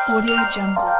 Audio Jungle.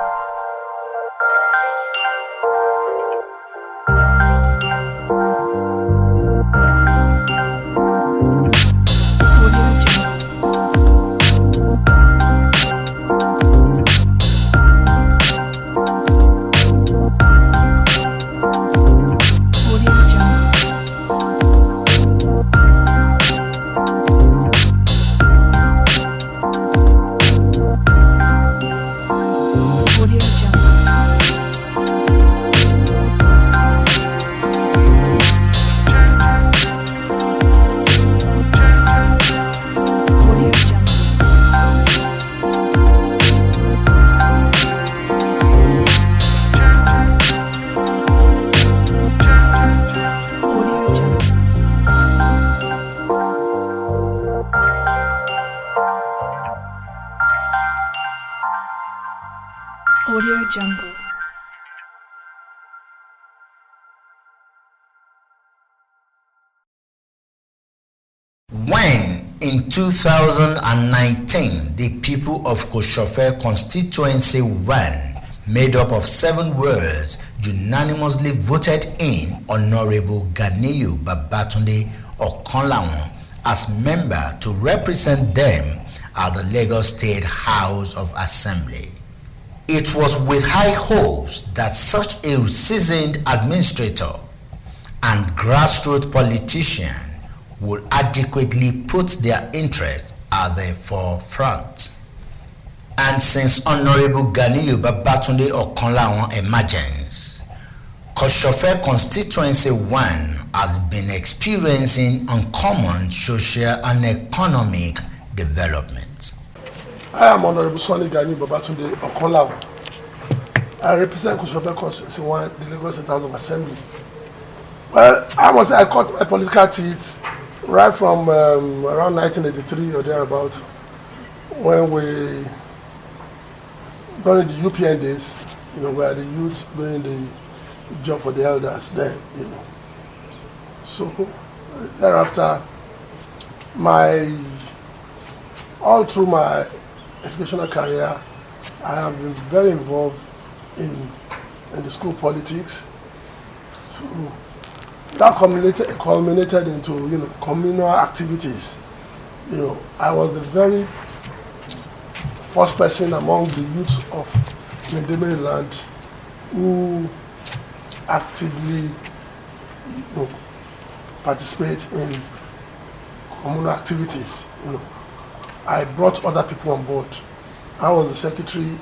Audio Jungle. When in 2019 the people of Koshofe constituency 1, made up of 7 wards, unanimously voted in Honorable Ganiyu Babatunde Okanlawon as member to represent them at the Lagos State House of Assembly. It was with high hopes that such a seasoned administrator and grassroots politician will adequately put their interests at the forefront. And since Honorable Ganiyu Babatunde Okanlawon emergence, Koshofe constituency 1 has been experiencing uncommon social and economic development. I am Honorable Sanni Ganiyu Babatunde Okanlawon. I represent Koshofe constituency 1, the Lagos State House of Assembly. Well, I must say I cut my political teeth right from around 1983 or thereabout, when we, during the UPN days, where the youths doing the job for the elders then, So thereafter, all through my educational career, I have been very involved in the school politics. So that culminated into communal activities. I was the very first person among the youths of Maryland who actively participate in communal activities. I brought other people on board. I was the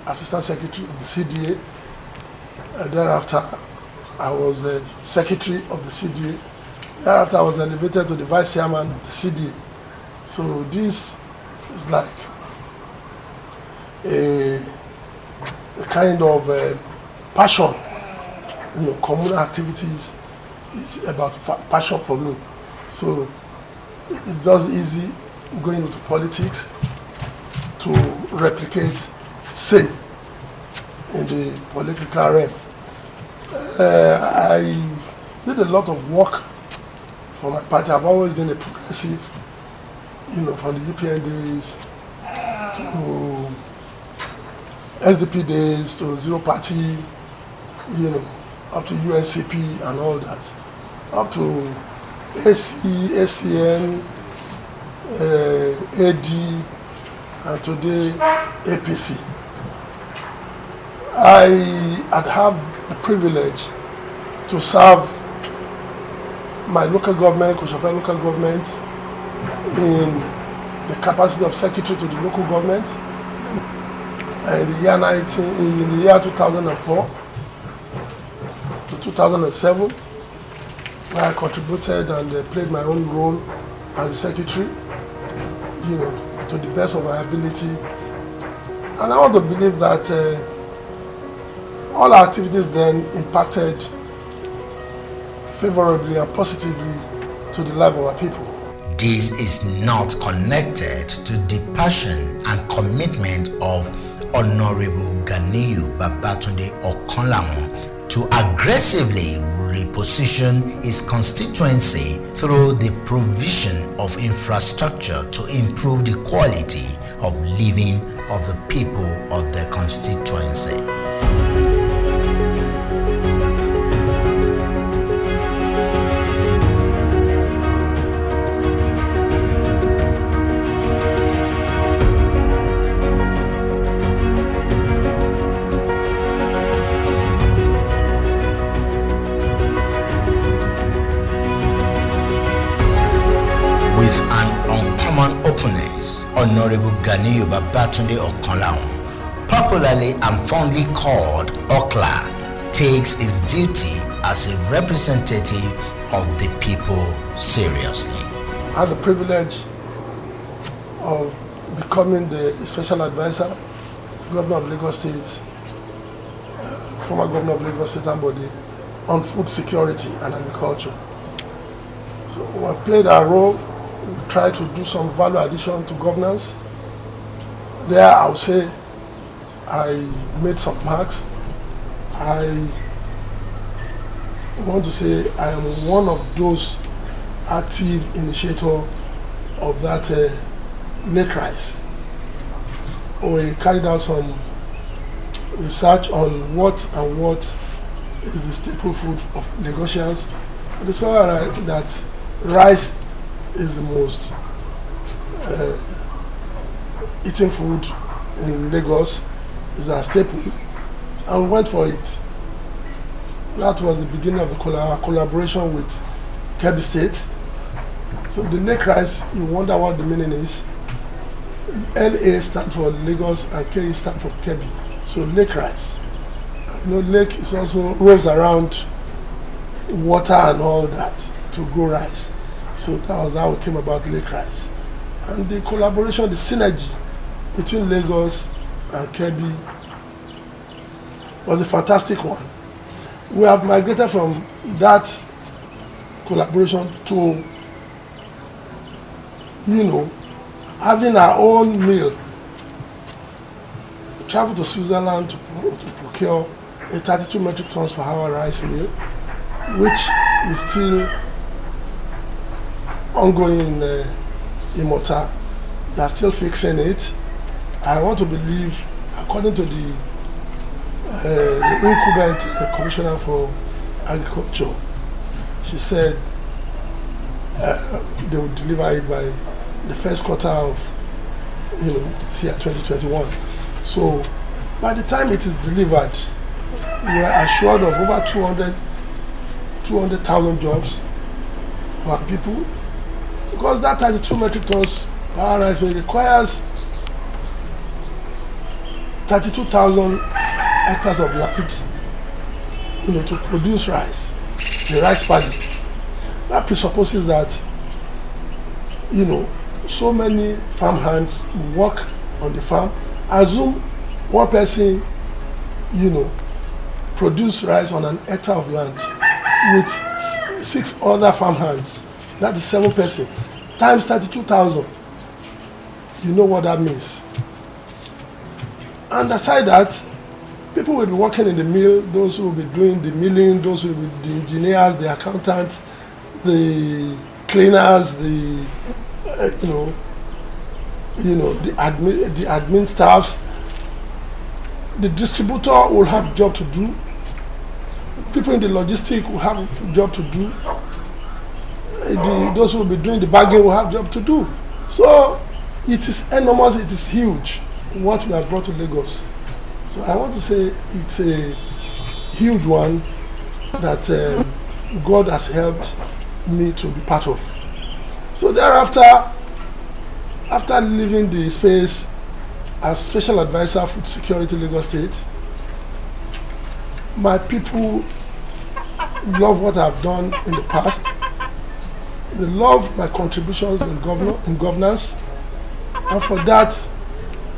assistant secretary of the CDA. Thereafter, I was the secretary of the CDA. Thereafter, I was elevated to the vice chairman of the CDA. So this is like a kind of passion. Communal activities is about passion for me. So it's just easy going into politics to replicate same in the political realm. I did a lot of work for my party. I've always been a progressive, from the UPN days to SDP days to Zero Party, up to UNCP and all that, up to AC, ACN, AD, and today APC. I had the privilege to serve my local government, Koshofe local government, in the capacity of secretary to the local government in the year 2004 to 2007, where I contributed and played my own role as secretary, to the best of my ability. And I want to believe that all our activities then impacted favorably and positively to the life of our people. This is not connected to the passion and commitment of Honorable Ganiyu Babatunde Okanlawon to aggressively reposition his constituency through the provision of infrastructure to improve the quality of living of the people of the constituency. constituency. With an uncommon openness, Honorable Ganiyu Babatunde Okanlawon, popularly and fondly called OKLA, takes his duty as a representative of the people seriously. I had the privilege of becoming the special advisor, Governor of Lagos State, former Governor of Lagos State Ambode, on food security and agriculture. So I played a role. We try to do some value addition to governance. There, I would say I made some marks. I want to say I am one of those active initiators of that lake rice. We carried out some research on what is the staple food of Lagosians. We saw that rice is the most eaten food in Lagos, is our staple, and we went for it. That was the beginning of the collaboration with Kebbi State. So the lake rice, you wonder what the meaning is. LA stands for Lagos and K stands for Kebbi. So lake rice. You know, lake is also rolls around water and all that to grow rice. So that was how it came about lake rice. And the collaboration, the synergy between Lagos and Kebbi was a fantastic one. We have migrated from that collaboration to, having our own meal. Travel to Switzerland to procure a 32 metric tons per hour rice meal, which is still ongoing in Mota. They are still fixing it. I want to believe, according to the incumbent commissioner for agriculture, she said they will deliver it by the first quarter of this year 2021. So by the time it is delivered, we are assured of over 200,000 jobs for our people. Because that 32 metric tons per hour rice mill requires 32,000 hectares of land, to produce rice, the rice paddy. That presupposes that, so many farm hands work on the farm. Assume one person, produce rice on an hectare of land with 6 other farm hands. That is 7 persons times 32,000. You know what that means. And aside that, people will be working in the mill. Those who will be doing the milling, those who will be the engineers, the accountants, the cleaners, the admin staffs. The distributor will have job to do. People in the logistics will have job to do. Those who will be doing the bagging will have job to do. So it is enormous, it is huge what we have brought to Lagos. So I want to say it's a huge one that God has helped me to be part of. So thereafter, after leaving the space as Special Advisor Food Security Lagos State, my people love what I've done in the past. They love my contributions in governance, and for that,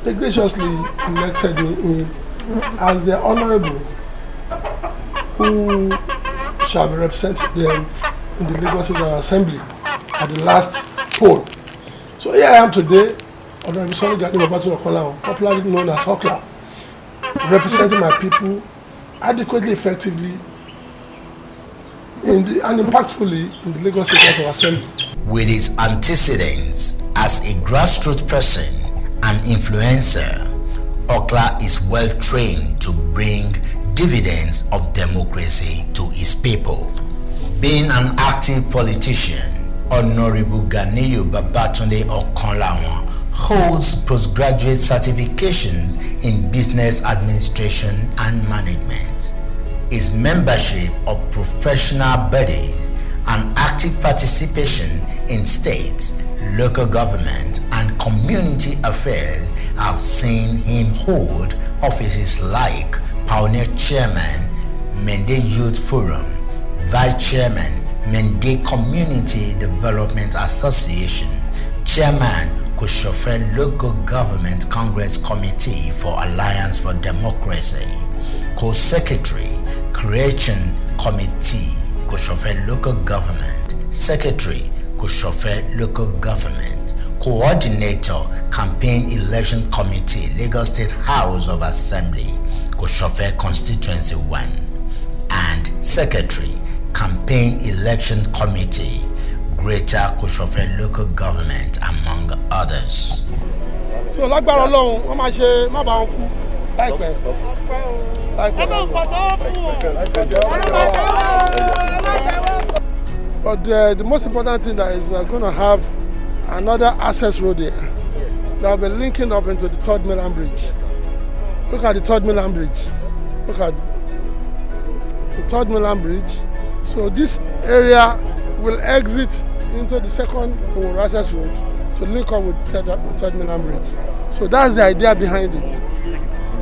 they graciously elected me in as their honorable who shall be representing them in the Lagos State Assembly at the last poll. So here I am today, Honorable Sanni Ganiyu Babatunde Okanlawon, popularly known as OKLA, representing my people adequately, effectively, and impactfully in the Lagos State House of Assembly. With his antecedents as a grassroots person and influencer, OKLA is well trained to bring dividends of democracy to its people. Being an active politician, Honorable Ganiyu Babatunde Okanlawon holds postgraduate certifications in business administration and management. His membership of professional bodies and active participation in state, local government, and community affairs have seen him hold offices like Pioneer Chairman, Mende Youth Forum, Vice Chairman, Mende Community Development Association, Chairman, Koshofe Local Government Congress Committee for Alliance for Democracy, Co-Secretary, Creation Committee, Koshofe Local Government, Secretary, Koshofe Local Government, Coordinator, Campaign Election Committee, Lagos State House of Assembly, Koshofe Constituency 1, and Secretary, Campaign Election Committee, Greater Koshofe Local Government, among others. So lágbára Ọlọ́run wọ́n máa ṣe má bá wọn kú láìpẹ́. But the most important thing that is we are going to have another access road here. We have been linking up into the 3rd Mainland Bridge. Look at the 3rd Mainland Bridge. Look at the 3rd Mainland Bridge. So this area will exit into the 2nd access road to link up with the 3rd Mainland Bridge. So that's the idea behind it.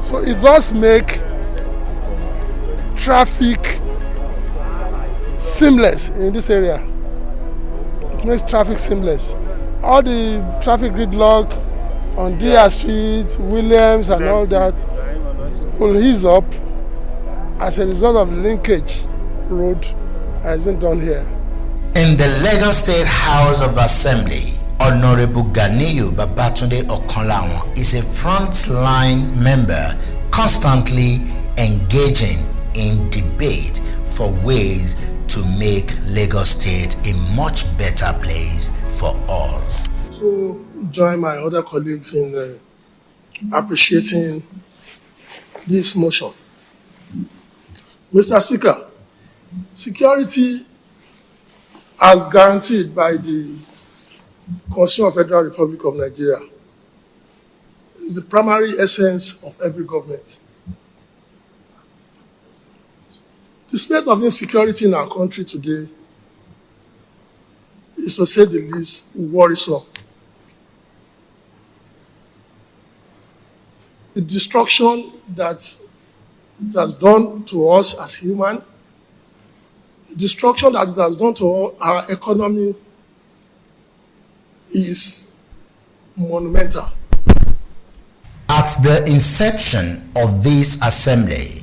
So it does make traffic seamless in this area. It makes traffic seamless. All the traffic gridlock on DR Street, Williams and all that will ease up as a result of linkage road has been done here. In the Lagos State House of Assembly, Honorable Ganiyu Babatunde Okanlawon is a frontline member constantly engaging in debate for ways to make Lagos State a much better place for all. So join my other colleagues in appreciating this motion. Mr. Speaker, security as guaranteed by the Constitution of the Federal Republic of Nigeria is the primary essence of every government. The state of insecurity in our country today is, to say the least, worrisome. The destruction that it has done to us as humans, the destruction that it has done to our economy is monumental. At the inception of this assembly,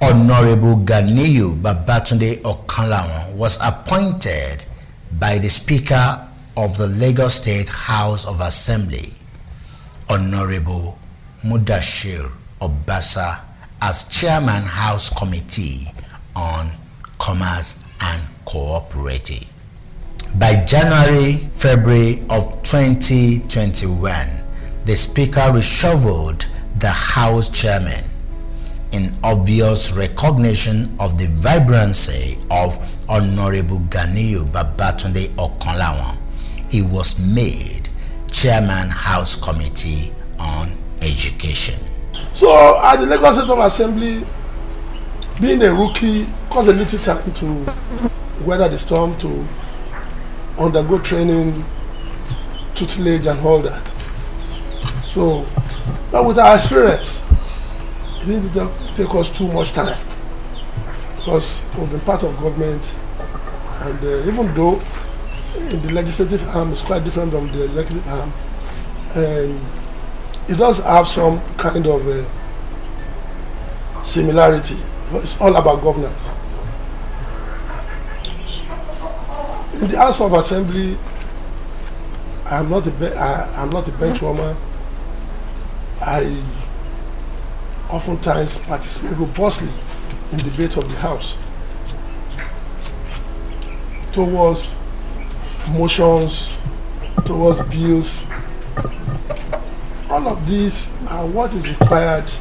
Honorable Ganiyu Babatunde Okanlawon was appointed by the Speaker of the Lagos State House of Assembly, Honorable Mudashir Obasa, as Chairman House Committee on Commerce and Cooperative. By February of 2021, the Speaker reshuffled the House Chairman in obvious recognition of the vibrancy of Honorable Ganiyu Babatunde Okanlawon. He was made Chairman House Committee on Education. So at the Lagos State of Assembly, being a rookie caused a little time to weather the storm, to undergo training, tutelage and all that. So, but with our experience, it didn't take us too much time because we've been part of government, and even though in the legislative arm is quite different from the executive arm, and it does have some kind of similarity, but it's all about governance. In the House of Assembly, I'm not a bench warmer. I oftentimes participate robustly in debate of the House towards motions, towards bills All of these are what is required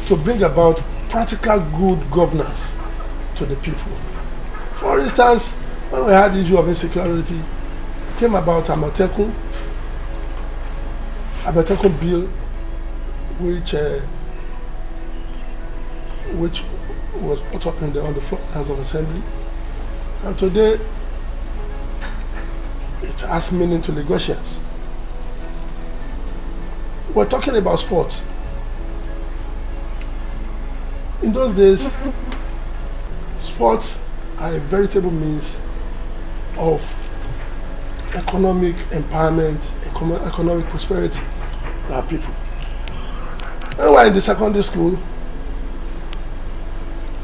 to bring about practical good governance to the people. For instance, when we had the issue of insecurity, it came about Amotekun bill, which was put up on the floor House of Assembly, and today it has meaning to Lagosians. We're talking about sports. In those days, sports are a veritable means of economic empowerment, economic prosperity to our people. When we were in the secondary school,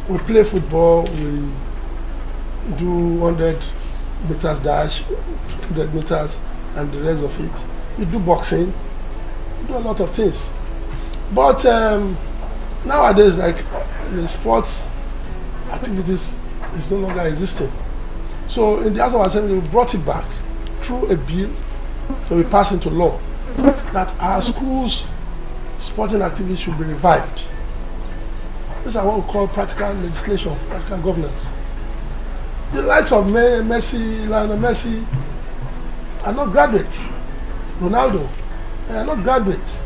we play football, we do 100 meters dash, 200 meters, and the rest of it. We do boxing, we do a lot of things. But nowadays, like the sports activities is no longer existing. So in the House of Assembly, we brought it back through a bill to be passed into law that our schools' sporting activities should be revived. These are what we call practical legislation, practical governance. The likes of Messi, Lionel Messi are not graduates. Ronaldo, they are not graduates.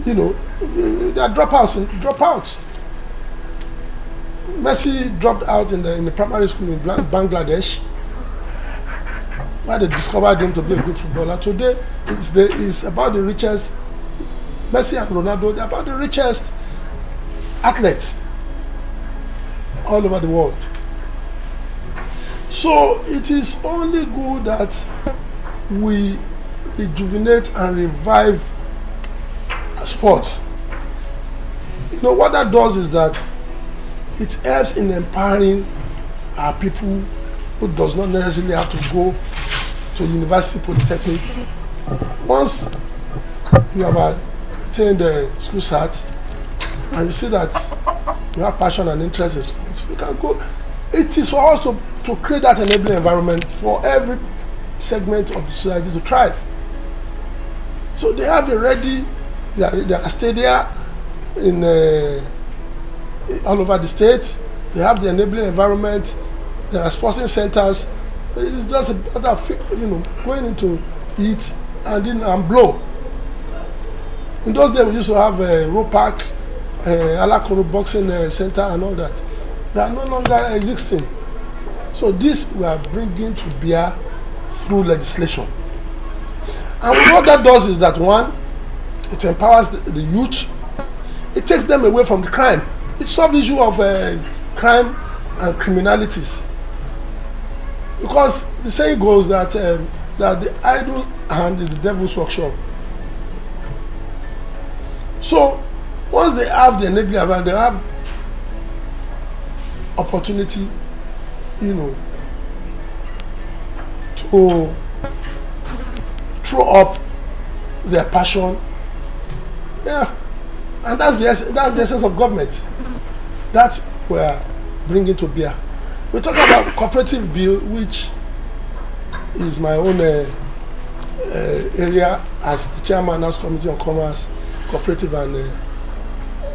You know, they are dropouts. Messi dropped out in the primary school in Bangladesh, where they discovered him to be a good footballer. Today, it's about the richest. Messi and Ronaldo, they're about the richest athletes all over the world. So it is only good that we rejuvenate and revive sports. You know what that does is that it helps in empowering our people who does not necessarily have to go to university polytechnic. Once you have attained the school cert and you see that you have passion and interest in sports, you can go. It is for us to create that enabling environment for every segment of the society to thrive. So they have already, there are stadia in all over the state. They have the enabling environment. There are sporting centers. It's just a matter of going into it and blow. In those days, we used to have a row park, Alakoro boxing center, and all that. They are no longer existing. So this we are bringing to bear through legislation. And what that does is that, one, it empowers the youth. It takes them away from the crime. It solves the issue of crime and criminalities. Because the saying goes that the idle hand is the devil's workshop. So once they have the enabling environment, they have opportunity, to throw up their passion. Yeah, and that's the essence of government. That we're bringing to bear. We talk about cooperative bill, which is my own area as the chairman of Committee on Commerce, Cooperative and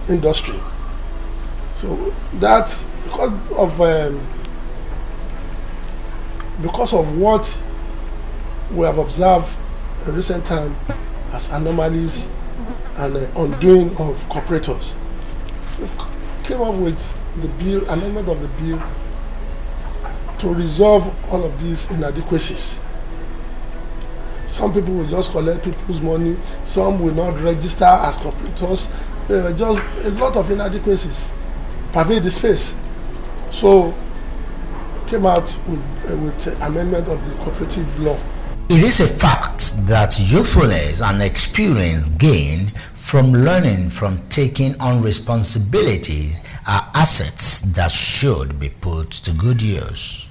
Industry. So that's because of what we have observed in recent time as anomalies and undoing of cooperators. We came up with the bill, amendment of the bill, to resolve all of these inadequacies. Some people will just collect people's money, some will not register as cooperators. Just a lot of inadequacies pervade the space. So came out with amendment of the cooperative law. It is a fact that youthfulness and experience gained from learning from taking on responsibilities are assets that should be put to good use.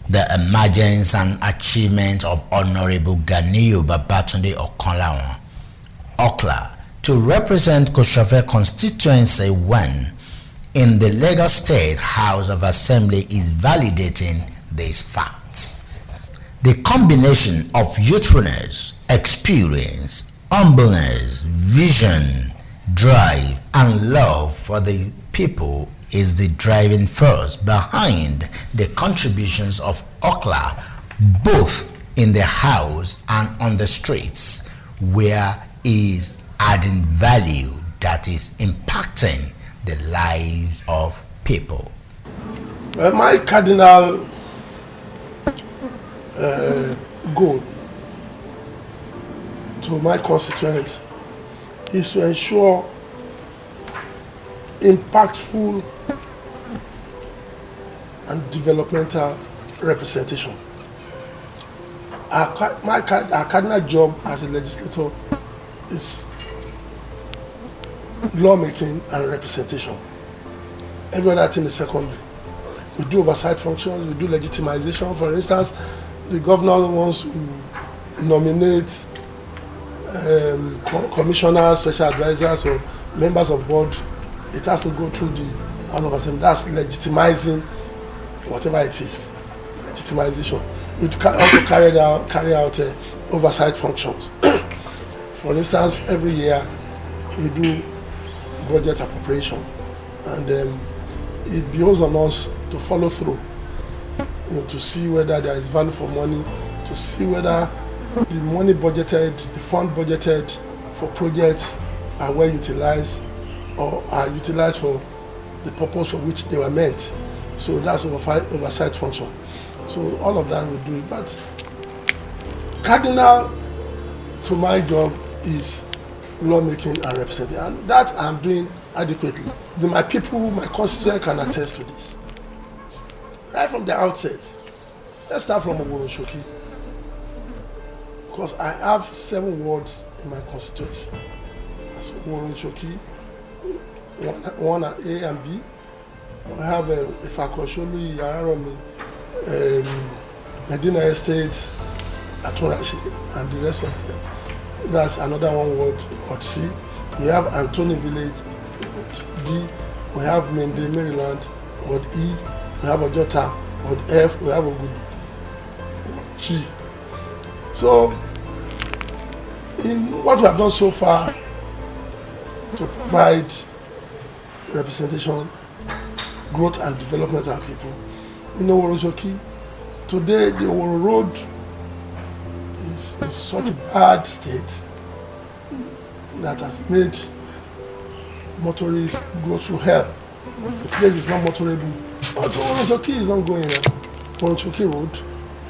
The emergence and achievement of Honorable Ganiyu Babatunde Okanlawon, OKLA, to represent Koshofe constituency 1 in the Lagos State House of Assembly is validating these facts. The combination of youthfulness, experience, humbleness, vision, drive, and love for the people is the driving force behind the contributions of OKLA, both in the house and on the streets, where he is adding value that is impacting the lives of people. My cardinal goal to my constituents is to ensure impactful and developmental representation. Our cardinal job as a legislator is lawmaking and representation. Every other thing is secondary. We do oversight functions, we do legitimization. For instance, the governor wants to nominate commissioners, special advisors, or members of board. It has to go through the House of Assembly. That's legitimizing whatever it is. Legitimization. We also carry out oversight functions. For instance, every year we do budget appropriation, and it behoves on us to follow through, to see whether there is value for money, to see whether the money budgeted, the fund budgeted for projects are well utilized or are utilized for the purpose for which they were meant. So that's oversight function. So all of that we do it. But cardinal to my job is lawmaking and representing, and that I'm doing adequately. My people, my constituents can attest to this. Right from the outset, let's start from Oworoshoki, because I have 7 wards in my constituency. That's Oworoshoki, one are A and B. I have Ifakosholu, Yararomi, Medina Estate, Atunrashi, and the rest of them. That's another one ward, Ward C. We have Antony Village, Ward D. We have Mende, Maryland, Ward E. We have Ojota, Ward F. We have Ogudu, Ward G. So, in what we have done so far to provide representation, growth and development of our people, in Oworoshoki, today the Oworo Road is in such a bad state that has made motorists go through hell. The place is not motorable. But Oworoshoki is ongoing. Oworoshoki Road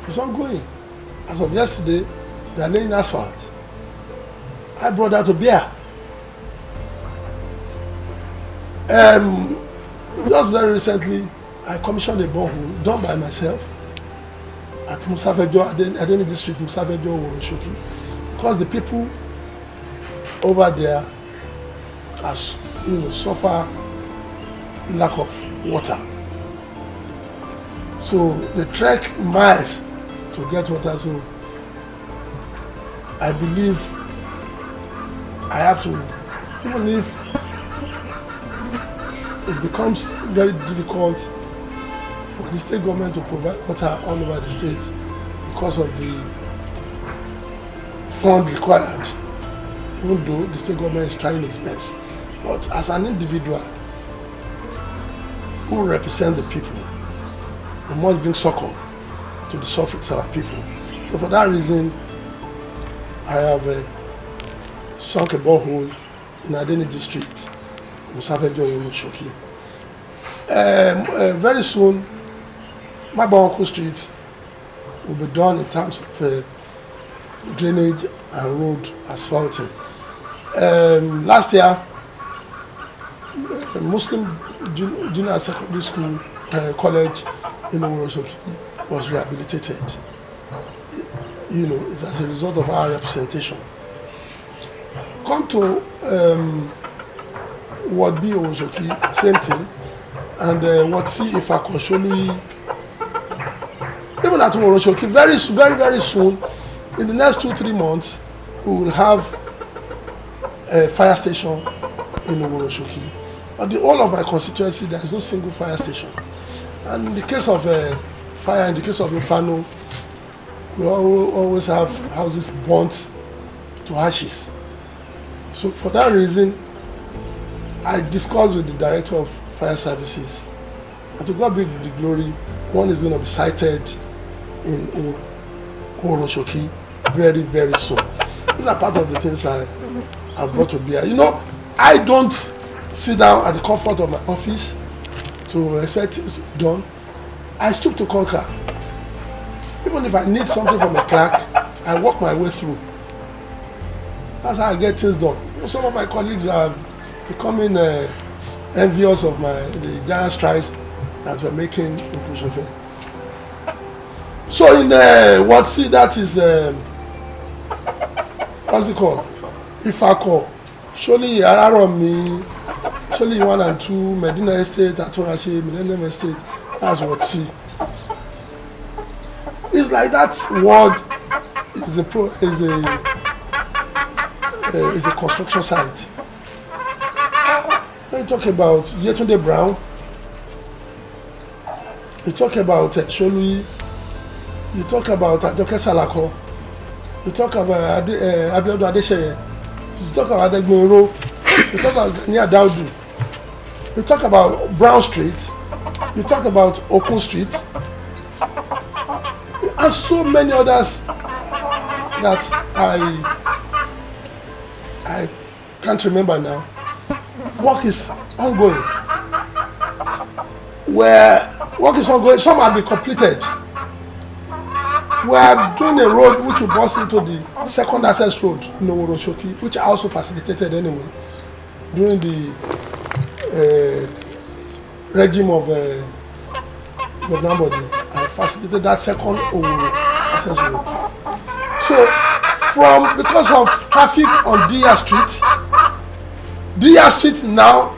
is ongoing. As of yesterday, they are laying asphalt. I brought that to bear. Just very recently, I commissioned a borehole done by myself at Musafejo, Adeni District, Musafejo, Oworoshoki, because the people over there suffer lack of water. So they trek miles to get water. So I believe I have to, even if it becomes very difficult for the state government to provide water all over the state because of the fund required, even though the state government is trying its best. But as an individual who represent the people, we must bring succor to the sufferings of our people. So for that reason, I have sunk a borehole in Adeni District, Musafejo, Oworoshoki. Very soon, my Banko Street will be done in terms of drainage and road asphalting. Last year, a Muslim junior secondary school college in Oworoshoki was rehabilitated. It's as a result of our representation. Come to Ward B Oworoshoki, same thing, and Ward C Ifakosholu. Even at Oworoshoki, very soon, in the next 2-3 months, we will have a fire station in Oworoshoki. But the whole of my constituency, there is no single fire station. And in the case of fire, in the case of Infano, we always have houses burnt to ashes. So for that reason, I discussed with the director of fire services, and to God be the glory, one is going to be sited in Oroshoki very, very soon. These are part of the things I brought to bear. You know, I don't sit down at the comfort of my office to expect things to be done. I stoop to conquer. Even if I need something from a clerk, I work my way through. That's how I get things done. Some of my colleagues are becoming envious of the giant strides that we're making in Kushofe. So in that is what's it called? Ifako. Surely Araromi, surely 1 and 2, Medina Estate, Atorashi, Millennium Estate. That's what see. It's like that word is a construction site. When you talk about Yetunde Brown, you talk about Sholui, you talk about Adoke Salako, you talk about Abiodun Adeseye, you talk about Adegboro, you talk about Nia Daudu, you talk about Brown Street, you talk about Okun Street, and so many others that I can't remember now. Work is ongoing. Some have been completed. We are doing a road which will bust into the second access road in Oroshoki, which I also facilitated anyway during the regime of Governor Body. I facilitated that second access road. So, because of traffic on Dia Street now,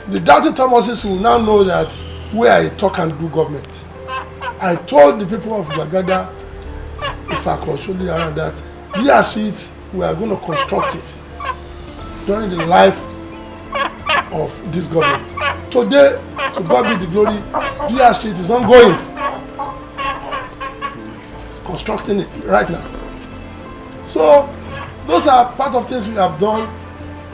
the Doubting Thomases will now know that where I talk and do government. I told the people of Bagada, if I could show you around that, Dia Street, we are going to construct it during the life of this government. Today, to God be the glory, Dia Street is ongoing. Constructing it right now. So, those are part of things we have done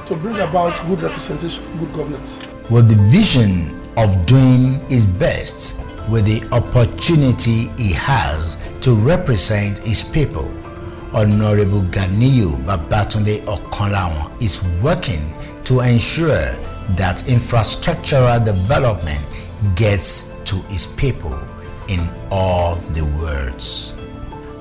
to bring about good representation, good governance. With the vision of doing his best with the opportunity he has to represent his people, Honorable Ganiyu Babatunde Okanlawon is working to ensure that infrastructural development gets to his people in all the words.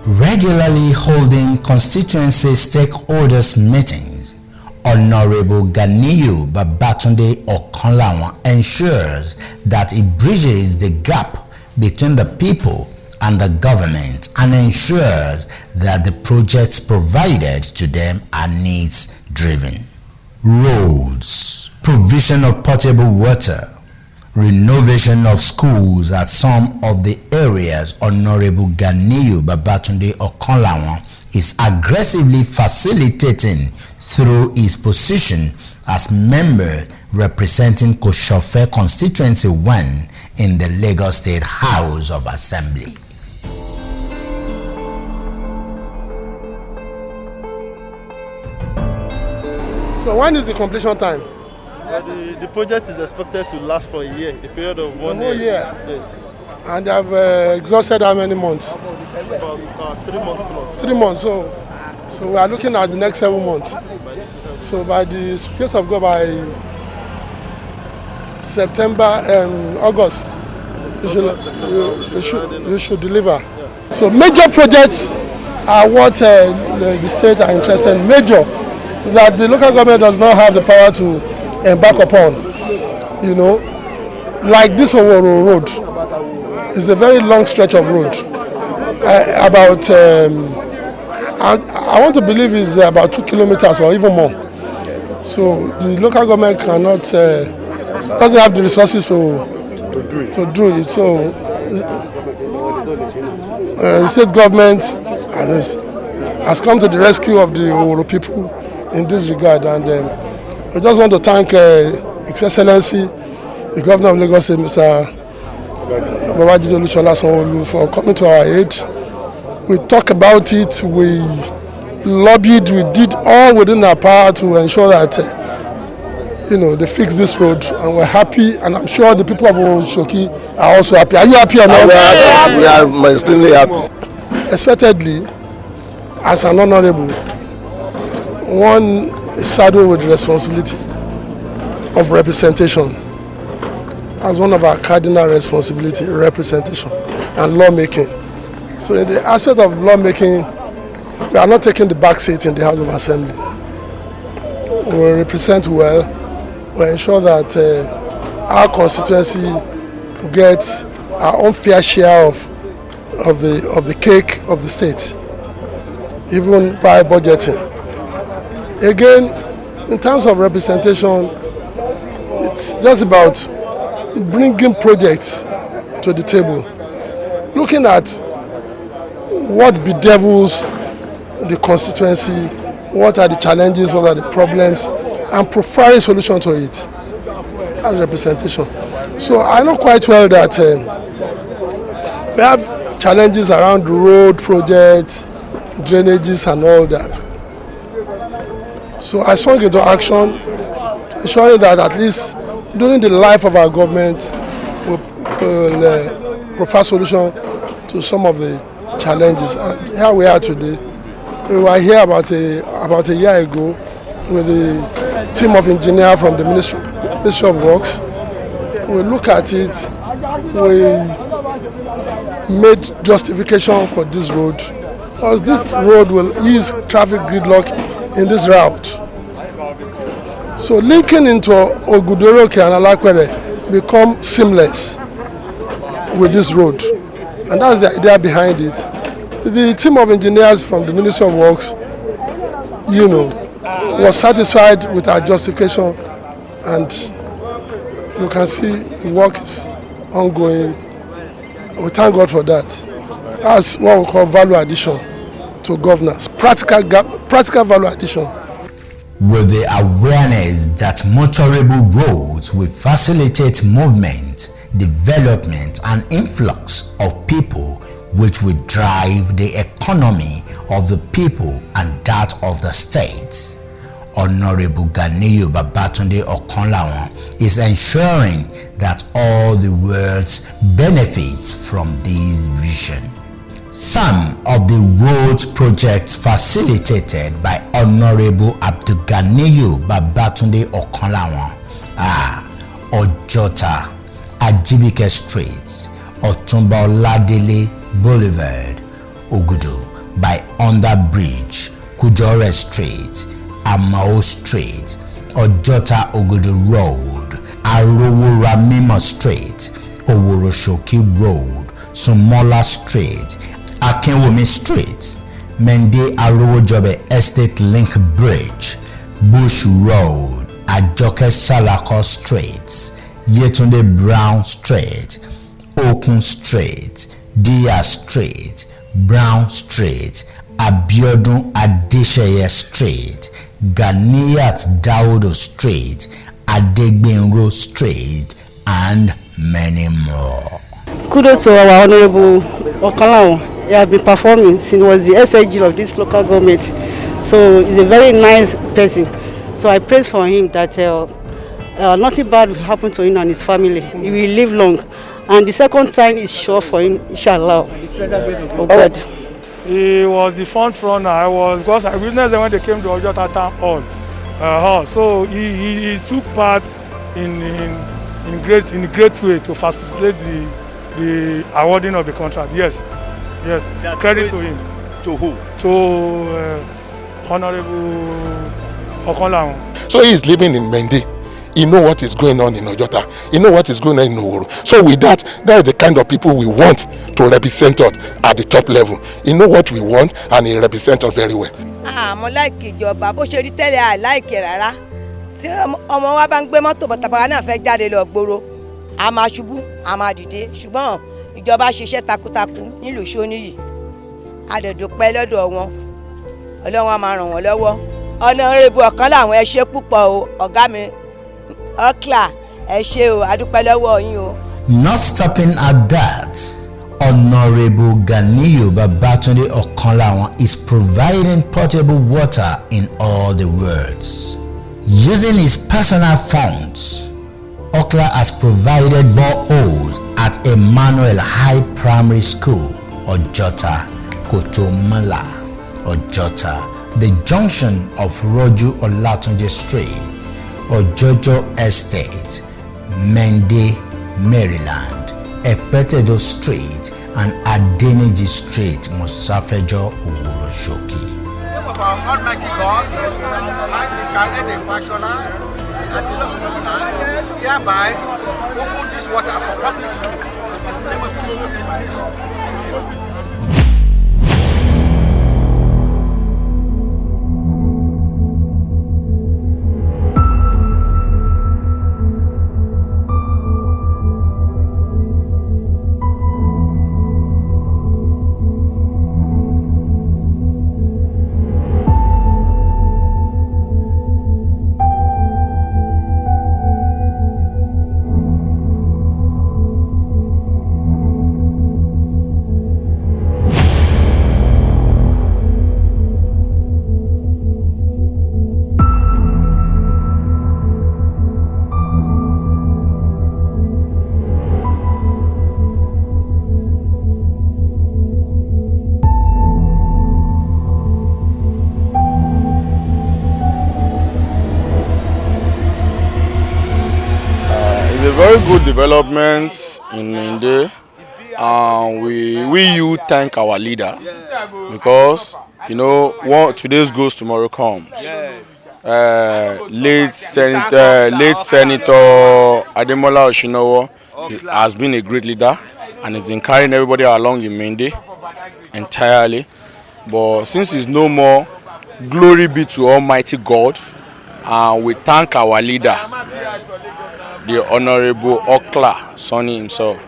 Regularly holding constituency stakeholders meetings, Honorable Ganiyu Babatunde Okanlawon ensures that he bridges the gap between the people and the government and ensures that the projects provided to them are needs driven. Roads, provision of potable water, renovation of schools at some of the areas Honorable Ganiyu Babatunde Okanlawon is aggressively facilitating through his position as member representing Koshofe Constituency 1 in the Lagos State House of Assembly. So when is the completion time? The project is expected to last for a year, a period of 1 year. Yes. And they have exhausted how many months? About 3 months plus. 3 months. So we are looking at the next 7 months. So by the grace of God, by August, you should deliver. Yeah. So major projects are what the state are interested in. Major, that the local government does not have the power to embark upon. You know, like this Oworo Road is a very long stretch of road. I want to believe is about 2 kilometers or even more. So the local government cannot doesn't have the resources to do it. So the state government has come to the rescue of the Oworo people in this regard, and I just want to thank His Excellency, the Governor of Lagos State, Mr. Babajide Olusola Sanwo-Olu, for coming to our aid We talked about it, we lobbied, we did all within our power to ensure that they fix this road, and we're happy, and I'm sure the people of Oshoki are also happy. Are you happy or not? We are extremely happy. Expectedly, as an honorable, one is saddled with the responsibility of representation. As one of our cardinal responsibility, representation and lawmaking. So in the aspect of lawmaking, we are not taking the back seat in the House of Assembly. We will represent well. We ensure that our constituency gets our own fair share of the cake of the state, even by budgeting. Again, in terms of representation, it's just about bringing projects to the table, looking at what bedevils the constituency, what are the challenges, what are the problems, and providing solution to it as representation. So I know quite well that we have challenges around the road projects, drainages and all that. So I swung into action, ensuring that at least during the life of our government, we'll provide solution to some of the challenges. And here we are today. We were here about a year ago with the team of engineers from the Ministry of Works. We look at it, we made justification for this road, because this road will ease traffic gridlock in this route. So linking into Ogudoroke and Alakwere become seamless with this road, and that's the idea behind it. The team of engineers from the Ministry of Works, was satisfied with our justification, and you can see the work is ongoing. We thank God for that. That's what we call value addition to governance, practical value addition. With the awareness that motorable roads will facilitate movement, development and influx of people, which will drive the economy of the people and that of the states, Honorable Ganiyu Babatunde Okanlawon is ensuring that all the world benefits from this vision. Some of the road projects facilitated by Honorable Ganiyu Babatunde Okanlawon are Ojota, Ajibike Street, Otumba Oladele Boulevard, Ogudu by Under Bridge, Kujore Street, Amao Street, Ojota Ogudu Road, Arowo Ramimo Street, Oworoshoki Road, Sumola Street, Akinwumi Street, Mende Arowojobe Estate Link Bridge, Bush Road, Ajoke Salako Street, Yetunde Brown Street, Okun Street, Dia Street, Brown Street, Abiodun Adesheye Street, Ganiyat Daudo Street, Adegbenro Street, and many more. Kudos to our Honorable Okanlawon. He has been performing since he was the SIG of this local government. So he's a very nice person. So I praise for him that nothing bad will happen to him and his family. He will live long. And the second time is sure for him, inshallah. Oh God. He was the front runner. Because I witnessed them when they came to Ojota Town Hall. So he took part in a great way to facilitate the awarding of the contract. Yes. Credit to him. To who? To Honorable Okanlawon. So he is living in Mende. He knows what is going on in Ojota. He knows what is going on in Oworo. So with that is the kind of people we want to represent us at the top level. He knows what we want and he represents us very well. Mo like ìjọba bó ṣe rí tẹ́lẹ̀ I like rárá. Tí ọmọ wa bá ń gbé mọ́tò bàtàbà náà fẹ́ jáde lọ gbòòrò. A máa ṣubú, a máa dìde. Ṣùgbọ́n ìjọba ṣiṣẹ́ takuntakun nílùú Ṣóníyì. A dẹ̀ dúpẹ́ lọ́dọ̀ wọn. Ọlọ́run á máa ràn wọ́n lọ́wọ́. Honorable Okanlawon ẹ ṣé púpọ̀ o, ọ̀gá mi. OKLA, ẹ ṣé o, a dúpẹ́ lọ́wọ́ yín o. Not stopping at that, Honorable Ganiyu Babatunde Okanlawon is providing portable water in all the wards. Using his personal funds, OKLA has provided boreholes at Emmanuel High Primary School, Ojota, Kotomala, Ojota, the junction of Roju Olatunji Street, Ojojo Estate, Mende, Maryland, Epetedo Street, and Adeniji Street, Musafejo, Uwuroshoki. Of our Almighty God, I discarded the fashioner and the love of land, hereby open this water for public use. Very good development in Mende. We you thank our leader because today's goes, tomorrow comes. Late Senator Ademola Oshinowo has been a great leader and has been carrying everybody along in Mende entirely. But since he's no more, glory be to Almighty God, and we thank our leader, the Honorable OKLA, Sanni himself,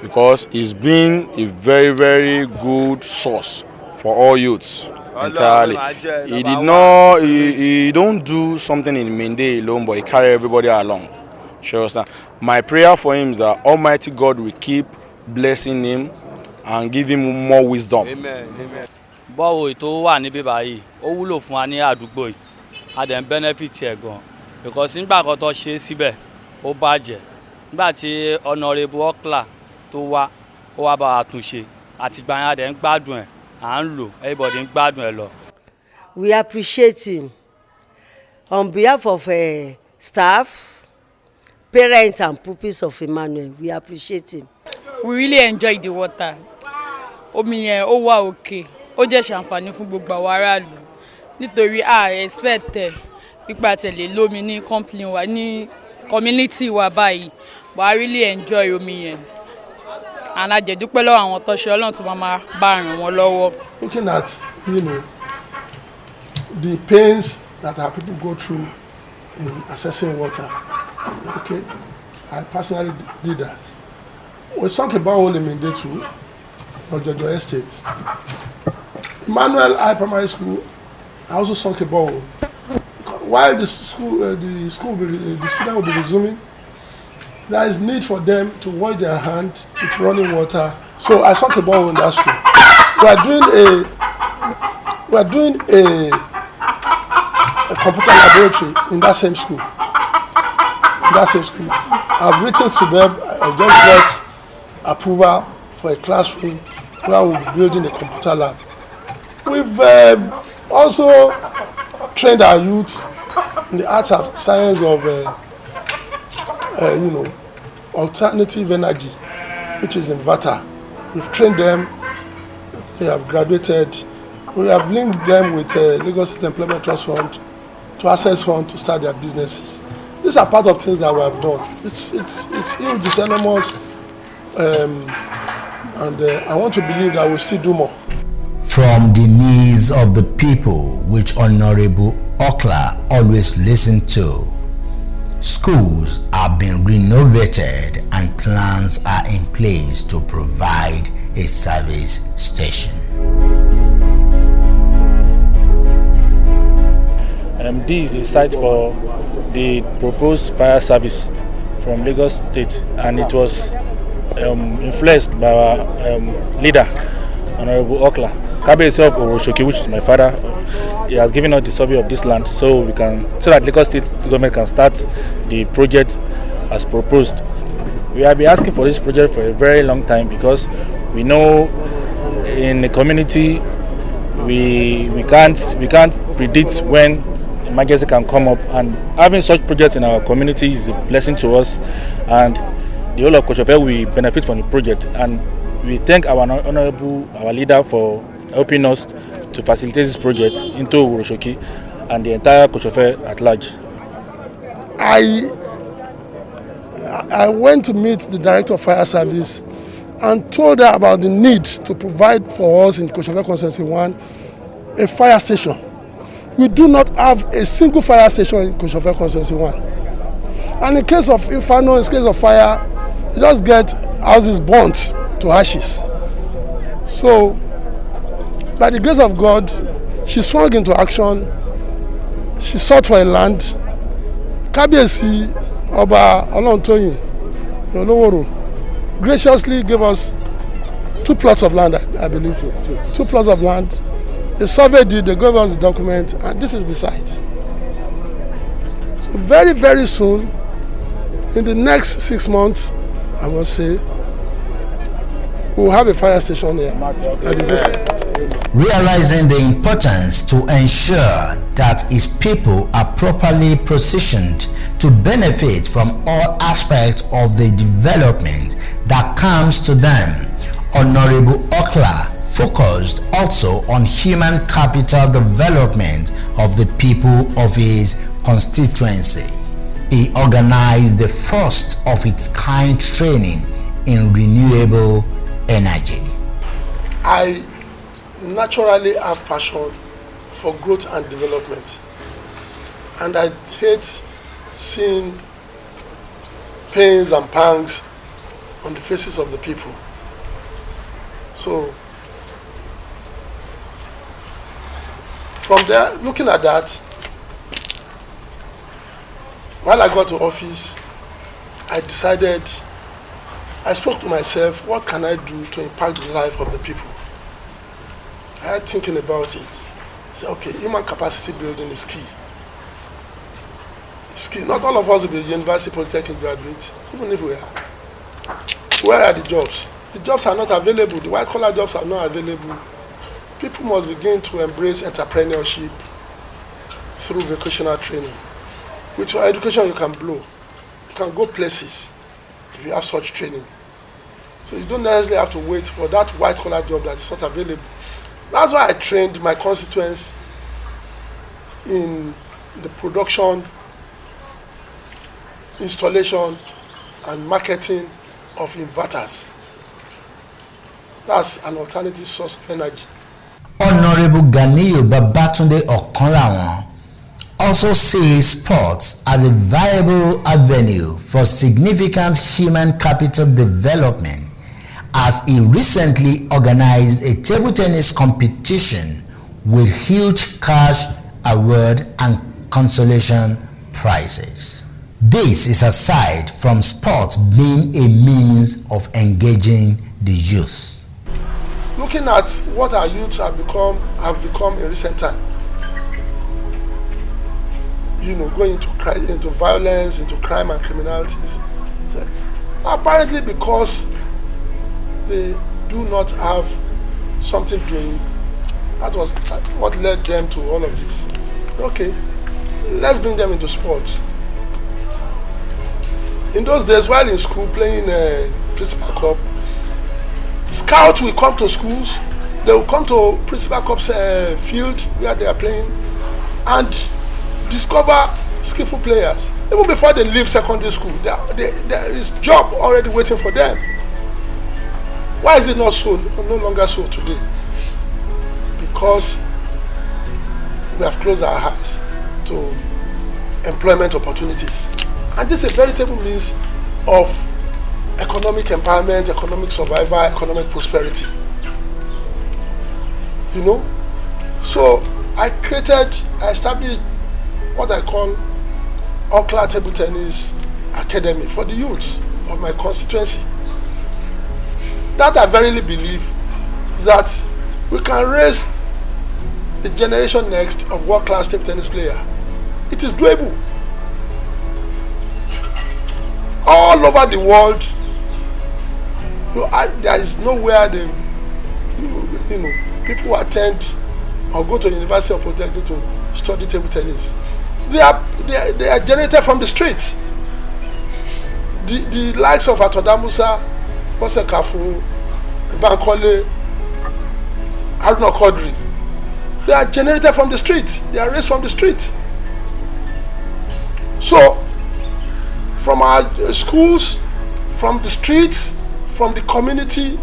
because he's been a very, very good source for all youths entirely. He don't do something in Mende alone, but he carry everybody along. Sure. My prayer for him is that Almighty God will keep blessing him and give him more wisdom. Amen. Amen. Báwo ètò wà níbí báyìí, ó wúlò fún wa ní àdúgbò yìí, a dẹ̀ ń benefit ẹ̀ gan, because nígbà kan tó ṣe síbẹ̀ ó bàjẹ́, nígbà tí Honorable OKLA tó wá ó wá bá wa tún ṣe, àtìgbà yẹn a dẹ̀ ń gbádùn ẹ̀, à ń lò, everybody ń gbádùn ẹ̀ lọ. We appreciate him on behalf of staff, parents and pupils of Emmanuel. We appreciate him. We really enjoy the water. Omi yẹn ó wà òkè, ó jẹ́ ṣàǹfààní fún gbogbo àwọn aráàlú. Nítorí expect pípa tẹ̀lé lómi ní company wa ní community wa báyìí. But I really enjoy omi yẹn. And I dúpẹ́ lọ́wọ́ àwọn tó ṣe Ọlọ́run tó máa bá ràn wọ́n lọ́wọ́. Looking at, the pains that our people go through in accessing water. Okay, I personally did that. We sunk a borehole in Mende too, Ojojo Estate. Emmanuel High Primary School, I also sunk a borehole. While the student will be resuming, there is need for them to wash their hand with running water. So I sunk a borehole in that school. We are doing a computer laboratory in that same school. I've written to them. I just got approval for a classroom where we'll be building a computer lab. We've also trained our youths in the arts and science of alternative energy, which is inverter. We've trained them. They have graduated. We have linked them with Lagos State Employment Trust Fund to access fund to start their businesses. These are part of things that we have done. It's huge, it's enormous, and I want to believe that we'll still do more. From the needs of the people, which Honorable OKLA always listened to, schools are being renovated and plans are in place to provide a service station. This is the site for the proposed fire service from Lagos State, and it was influenced by our leader, Honorable OKLA. Kabiyesi of Oroshoki, which is my father, he has given us the survey of this land so that Lagos State government can start the project as proposed. We have been asking for this project for a very long time because we know in the community we can't predict when emergency can come up, and having such projects in our community is a blessing to us, and the whole of Koshofe will benefit from the project. And we thank our leader for helping us to facilitate this project into Oroshoki and the entire Koshofe at large. I went to meet the Director of Fire Service and told her about the need to provide for us in Koshofe Constituency 1 a fire station. We do not have a single fire station in Koshofe Constituency 1. And in case of inferno, in case of fire, you just get houses burnt to ashes. So, by the grace of God, she swung into action. She sought for a land. Kabiyesi Oba Olontoyin Oloworo graciously gave us 2 plots of land, I believe. 2 plots of land. The survey did, they gave us the document, and this is the site. So very, very soon, in the next 6 months, I must say, we'll have a fire station here. Realizing the importance to ensure that his people are properly positioned to benefit from all aspects of the development that comes to them, Honorable OKLA focused also on human capital development of the people of his constituency. He organized the first of its kind training in renewable energy. I naturally have passion for growth and development, and I hate seeing pains and pangs on the faces of the people. So from there, looking at that, while I got to office, I spoke to myself, what can I do to impact the life of the people? I had thinking about it. I said, okay, human capacity building is key. It's key. Not all of us will be university polytechnic graduates, even if we are. Where are the jobs? The jobs are not available. The white collar jobs are not available. People must begin to embrace entrepreneurship through vocational training. With your education, you can blow. You can go places if you have such training. So you don't necessarily have to wait for that white collar job that is not available. That's why I trained my constituents in the production, installation, and marketing of inverters. That's an alternative source of energy. Honorable Ganiyu Babatunde Okanlawon also sees sports as a viable avenue for significant human capital development, as he recently organized a table tennis competition with huge cash award and consolation prizes. This is aside from sports being a means of engaging the youth. Looking at what our youths have become in recent time, going into violence, into crime and criminalities, apparently because they do not have something doing. That was what led them to all of this. Okay, let's bring them into sports. In those days, while in school playing Principal Cup, scouts will come to schools. They will come to Principal Cup's field where they are playing and discover skillful players. Even before they leave secondary school, there is job already waiting for them. Why is it not so, no longer so today? Because we have closed our eyes to employment opportunities. And this is a veritable means of economic empowerment, economic survival, economic prosperity. So I established what I call OKLA Table Tennis Academy for the youths of my constituency. that I verily believe that we can raise the generation next of world-class table tennis player. It is doable. All over the world, there is nowhere people attend or go to the University of Polytechnic to study table tennis. They are generated from the streets. The likes of Atoda Musa, Bose Kafu, Bankole, Haruna Kodri, they are generated from the streets. They are raised from the streets. So, from our schools, from the streets, from the community,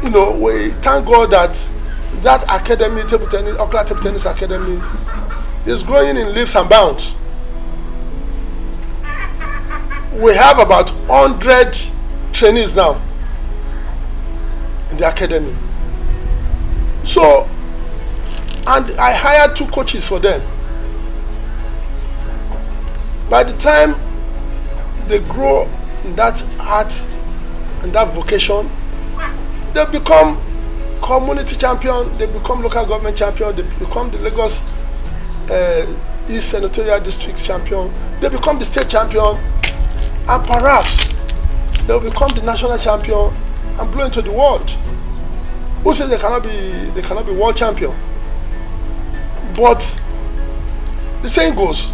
we thank God that academy, table tennis, OKLA Table Tennis Academy, is growing in leaps and bounds. We have about 100 trainees now in the academy. So, and I hired 2 coaches for them. By the time they grow in that art and that vocation, they become community champion, they become local government champion, they become the Lagos East Senatorial District champion, they become the state champion, and perhaps they'll become the national champion and blow into the world. Who says they cannot be world champion? But the saying goes,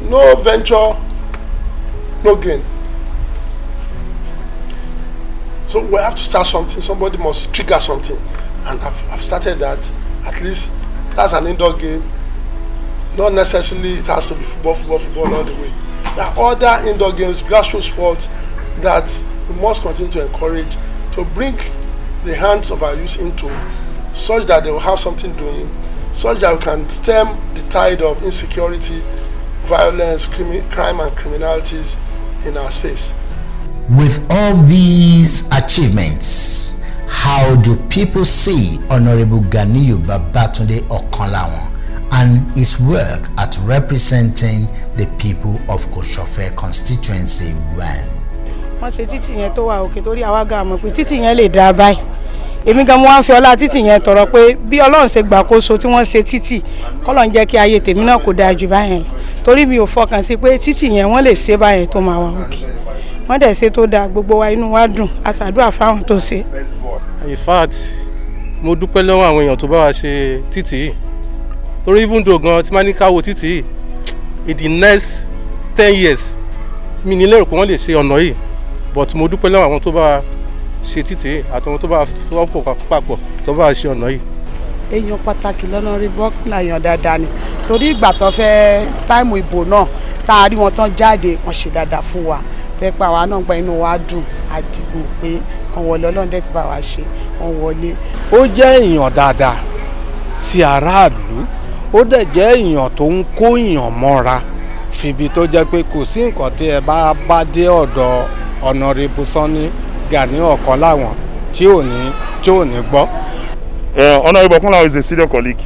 no venture, no gain. So we have to start something. Somebody must trigger something, and I've started that. At least that's an indoor game. Not necessarily it has to be football all the way. There are other indoor games, grassroots sports that we must continue to encourage to bring the hands of our youth into, such that they will have something doing, such that we can stem the tide of insecurity, violence, crime and criminalities in our space. With all these achievements, how do people see Honorable Ganiyu Babatunde Okanlawon and his work at representing the people of Koshofe constituency well? Wọ́n ṣe títì yẹn tó wà òkè torí àwa gan mọ̀ pé títì yẹn lè dá báyìí. Èmi gan mo wá ń fi ọlá títì yẹn tọrọ pé bí Ọlọ́run ṣe gbàkóso tí wọ́n ṣe títì, k'Ọlọ́run jẹ́ kí ayé tèmi náà kó dáa jù báyẹn lọ. Torí mi ò fọkàn sí pé títì yẹn wọ́n lè ṣe báyẹn tó máa wà òkè. Wọ́n dẹ̀ ṣe tó dáa, gbogbo wa inú wa dùn, a ṣàdúrà fáwọn tó ṣe. In fact, mo dúpẹ́ lọ́wọ́ àwọn èèyàn tó bá wa ṣe títì yìí. Torí even though gan tí máa ní ká wo títì yìí, in the next 10 years, mi ní lérò pé wọ́n lè ṣe ọ̀nà yìí. But mo dúpẹ́ lọ́wọ́ àwọn tó bá ṣe títì yìí àtàwọn tó bá fọwọ́pọ̀ papọ̀ tó bá ṣe ọ̀nà yìí. Èèyàn pàtàkì lọ́nà rí bọ́ọ̀kìlà èèyàn dáadáa ni. Torí ìgbà tó fẹ́ táìmù ìbò náà, tá a rí wọn tán jáde, wọ́n ṣe dáadáa fún wa. Tẹ́pẹ́ àwa náà gba inú wa dùn, àdìgbò pé kan wọlé Ọlọ́run dẹ̀ ti bá wa ṣe, wọ́n wọlé. Ó jẹ́ èèyàn dáadáa sí aráàlú, ó dẹ̀ jẹ́ èèyàn tó ń kó èèyàn mọ́ra, fìbí tó jẹ́ pé kò sí nǹkan tí ẹ bá dé ọ̀dọ̀ Honorable Sanni Ganiyu Okanlawon tí ò ní gbọ́. Honorable Okanlawon is a senior colleague.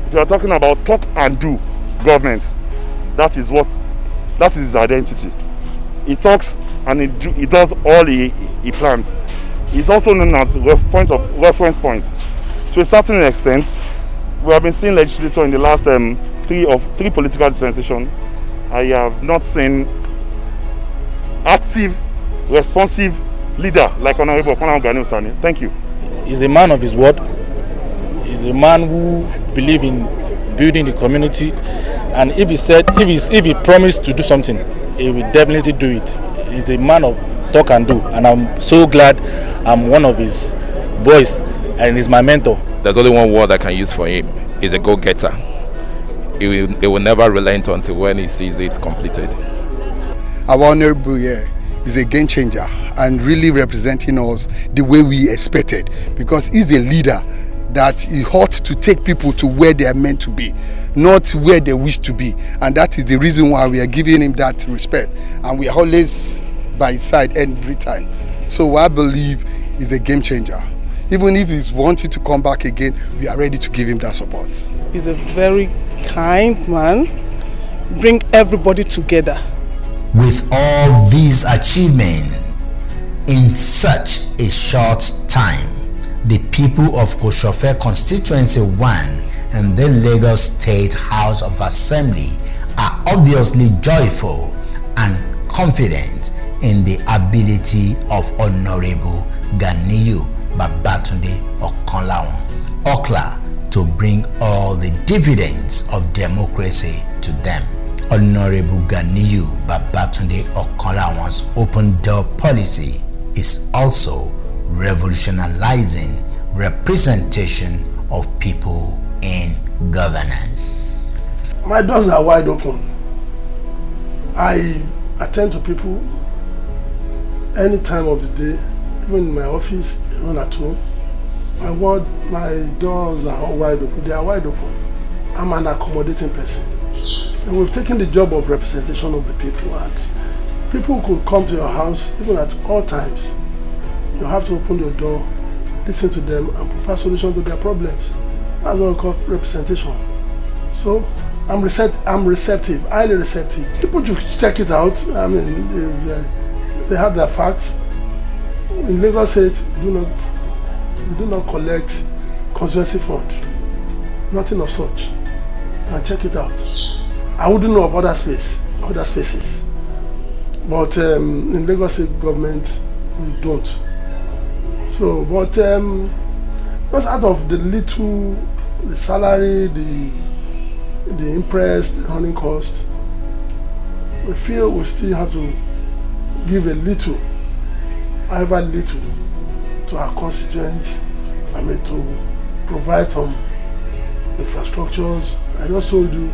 If you are talking about talk and do government, that is his identity. He talks and he does all he plans. He's also known as reference point. To a certain extent, we have been seeing legislature in the last three political dispensations. I have not seen active, responsive leader like Honorable Okanlawon Ganiyu Sanni. Thank you. He's a man of his word. He's a man who believes in building the community, and if he promised to do something, he will definitely do it. He's a man of talk and do, and I'm so glad I'm one of his boys and he's my mentor. There's only one word I can use for him. He's a go-getter. He will never relent until when he sees it completed. Our honorable here is a game changer and really representing us the way we expected, because he's a leader that he ought to take people to where they are meant to be, not where they wish to be. And that is the reason why we are giving him that respect. And we are always by his side every time. So I believe he's a game changer. Even if he's wanting to come back again, we are ready to give him that support. He's a very kind man, bring everybody together. With all these achievements in such a short time, the people of Koshofe Constituency 1 and the Lagos State House of Assembly are obviously joyful and confident in the ability of Honorable Ganiyu Babatunde Okanlawon, OKLA, to bring all the dividends of democracy to them. Honorable Ganiyu Babatunde Okanlawon's open door policy is also revolutionizing representation of people in governance. My doors are wide open. I attend to people any time of the day, even in my office, even at home. My doors are all wide open. They are wide open. I'm an accommodating person. And we've taken the job of representation of the people, and people could come to your house even at all times. You have to open your door, listen to them, and provide solutions to their problems. That's what we call representation. So I'm receptive, highly receptive. People should check it out. I mean, they have their facts. In Lagos State, we do not collect constituency fund. Nothing of such. And check it out. I wouldn't know of other spaces. But in Lagos State government, we don't. So, but just out of the little, the salary, the interest, the running cost, we feel we still have to give a little, however little, to our constituents. I mean, to provide some infrastructures. I just told you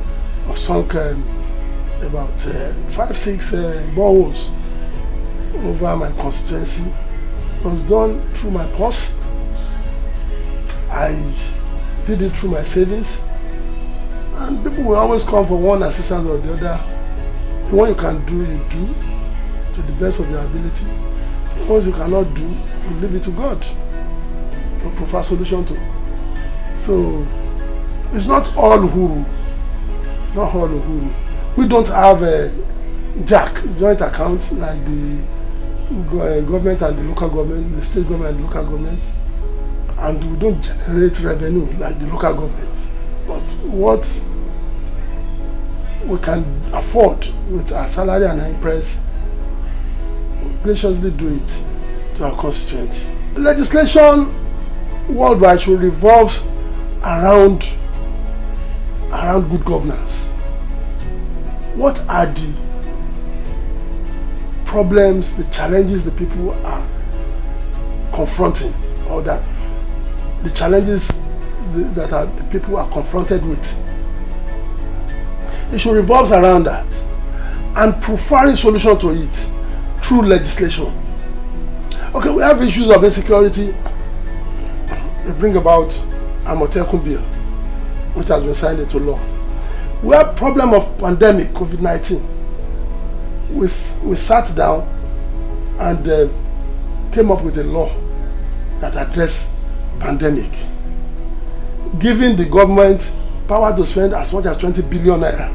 I've sunk about 5-6 boreholes over my constituency. It was done through my purse. I did it through my savings. And people will always come for one assistance or the other. The one you can do, you do to the best of your ability. The ones you cannot do, you leave it to God to provide solution to. So it's not all Uhuru. It's not all Uhuru. We don't have a joint accounts like the government and the local government, the state government and the local government, and we don't generate revenue like the local government. But what we can afford with our salary and our impress, we graciously do it to our constituents. Legislation worldwide should revolve around good governance. What are the problems, the challenges the people are confronting, or that the challenges that the people are confronted with? It should revolve around that and providing solution to it through legislation. Okay, we have issues of insecurity. We bring about Amotekun bill, which has been signed into law. We have problem of pandemic, COVID-19. We sat down and came up with a law that addressed pandemic, giving the government power to spend as much as 20 billion naira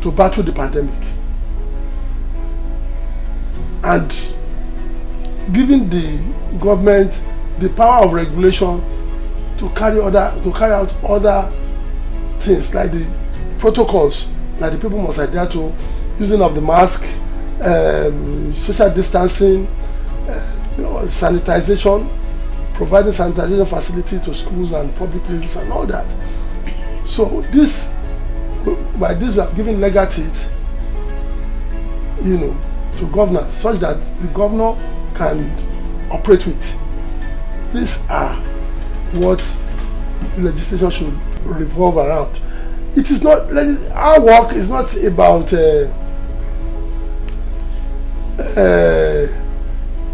to battle the pandemic, and giving the government the power of regulation to carry out other things like the protocols that the people must adhere to, using of the mask, social distancing, sanitization, providing sanitization facility to schools and public places and all that. So by this we are giving legal teeth, to governors, such that the governor can operate with. These are what legislation should revolve around. It is not, our work is not about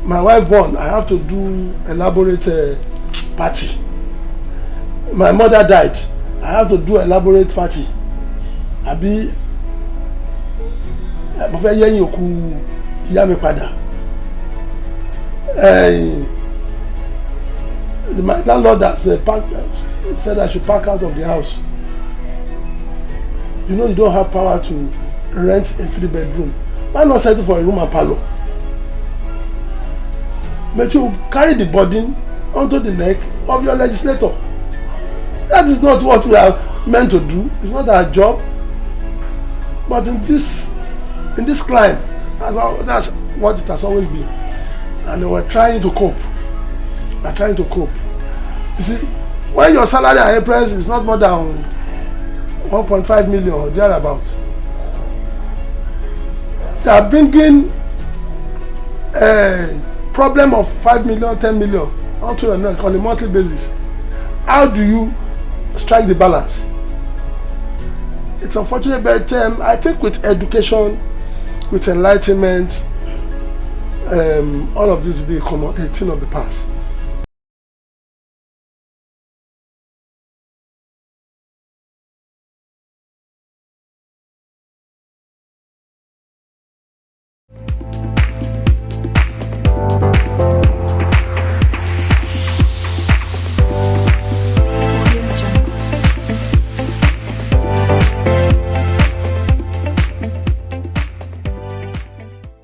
my wife born, I have to do elaborate party. My mother died, I have to do elaborate party. Àbí mo fẹ́ yẹ̀yìn òkú ìyá mi padà. My landlord has said I should pack out of the house. you know you don't have power to rent a 3-bedroom, why not settle for a room and parlour? But you carry the burden onto the neck of your legislator. That is not what we are meant to do. It's not our job. But in this climb, that's what it has always been. And we're trying to cope. We're trying to cope. You see, when your salary at April is not more than 1.5 million or thereabout, they are bringing a problem of 5 million, 10 million onto your neck on a monthly basis. How do you strike the balance? It's unfortunate, but I think with education, with enlightenment, all of this will be a thing of the past.